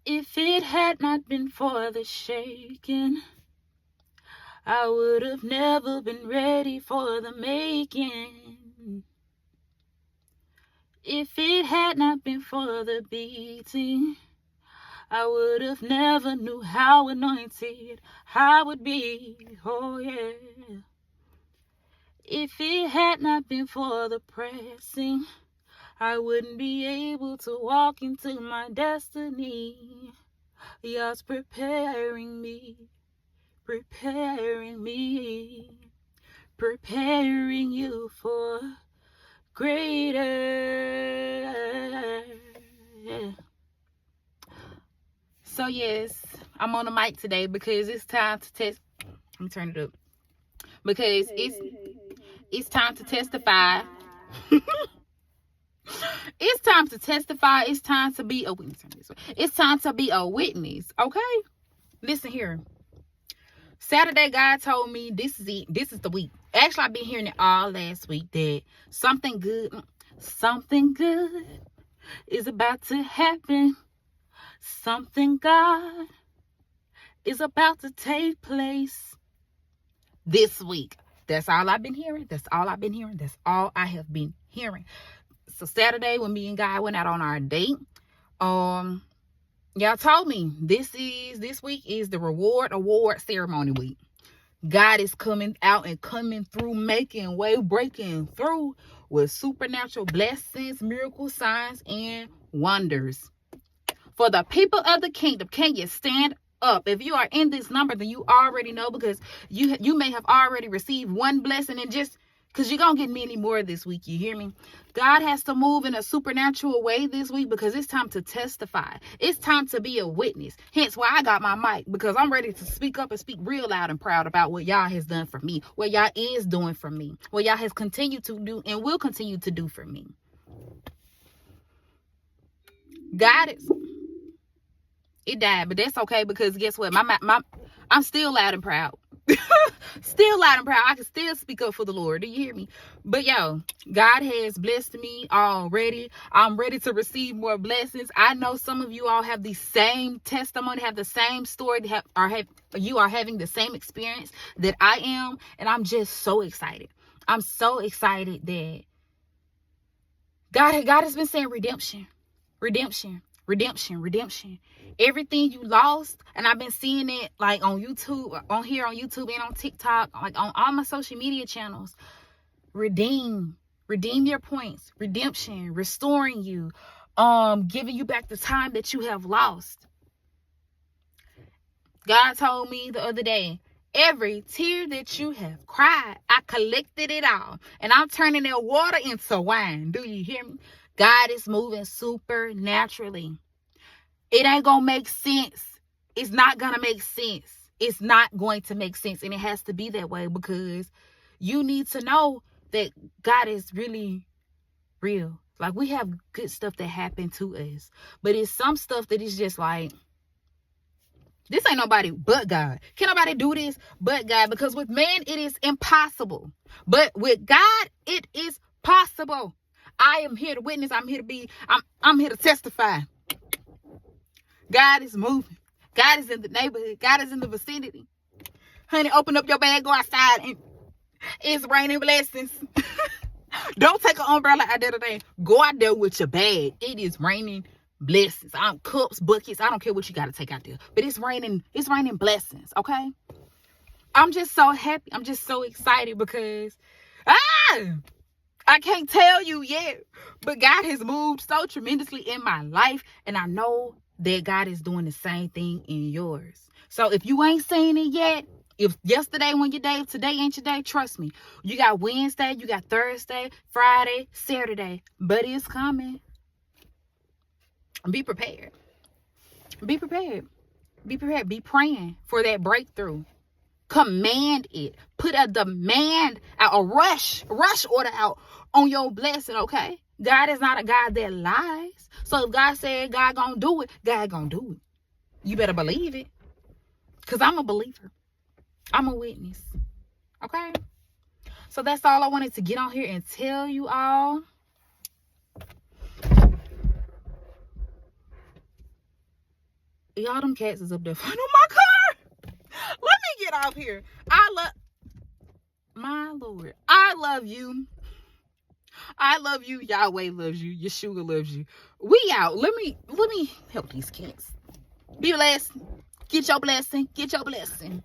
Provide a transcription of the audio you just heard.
If it had not been for the shaking, I would have never been ready for the making. If it had not been for the beating, I would have never knew how anointed I would be. Oh yeah. If it had not been for the pressing, I wouldn't be able to walk into my destiny. God's preparing me, preparing you for greater. Yeah. So yes, I'm on the mic today because it's time to test. Let me turn it up. Because it's time to testify. It's time to testify. It's time to be a witness. It's time to be a witness. Okay? Listen here. Saturday, God told me this is it. This is the week. Actually, I've been hearing it all last week that something good is about to happen. Something God is about to take place this week. That's all I've been hearing. That's all I have been hearing. So Saturday, when me and God went out on our date, y'all told me this week is the award ceremony week. God is coming out and coming through, making way, breaking through with supernatural blessings, miracles, signs, and wonders. For the people of the kingdom, can you stand up? If you are in this number, then you already know, because you may have already received one blessing, and just because you're going to get many more this week, you hear me? God has to move in a supernatural way this week because it's time to testify. It's time to be a witness. Hence why I got my mic, because I'm ready to speak up and speak real loud and proud about what y'all has done for me, what y'all is doing for me, what y'all has continued to do and will continue to do for me. God is... It died, but that's okay, because guess what? I'm still loud and proud. Still loud and proud. I can still speak up for the Lord. Do you hear me? But yo, God has blessed me already. I'm ready to receive more blessings. I know some of you all have the same testimony, have the same story, you are having the same experience that I am, and I'm just so excited. I'm so excited that God has been saying redemption. Everything you lost, and I've been seeing it like on YouTube, on YouTube and on TikTok, like on all my social media channels. Redeem your points. Redemption, restoring you, giving you back the time that you have lost. God told me the other day, every tear that you have cried, I collected it all, and I'm turning that water into wine. Do you hear me? God is moving supernaturally. It ain't gonna make sense. It's not gonna make sense. It's not going to make sense, and it has to be that way, because you need to know that God is really real. Like, we have good stuff that happened to us, but it's some stuff that is just like, this ain't nobody but God. Can nobody do this but God? Because with man, it is impossible. But with God, it is possible. I am here to witness. I'm here to testify. God is moving. God is in the neighborhood. God is in the vicinity. Honey, open up your bag, go outside, and it's raining blessings. Don't take an umbrella out there today. Go out there with your bag. It is raining blessings. Cups, buckets. I don't care what you got to take out there. But it's raining blessings, okay? I'm just so happy. I'm just so excited because I can't tell you yet, but God has moved so tremendously in my life, and I know that God is doing the same thing in yours. So if you ain't seen it yet, if yesterday wasn't your day, if today ain't your day, trust me. You got Wednesday, you got Thursday, Friday, Saturday, but it's coming. Be prepared. Be prepared. Be prepared. Be praying for that breakthrough. Command it. Put a demand out, a rush order out on your blessing, okay? God is not a God that lies. So if God said God gonna do it, God gonna do it. You better believe it. Because I'm a believer. I'm a witness. Okay? So that's all I wanted to get on here and tell you all. Y'all, them cats is up there fighting on my car. Let me get off here. My Lord. I love you. I love you. Yahweh loves you. Yashua loves you. We out. Let me help these cats. Be blessed. Get your blessing. Get your blessing.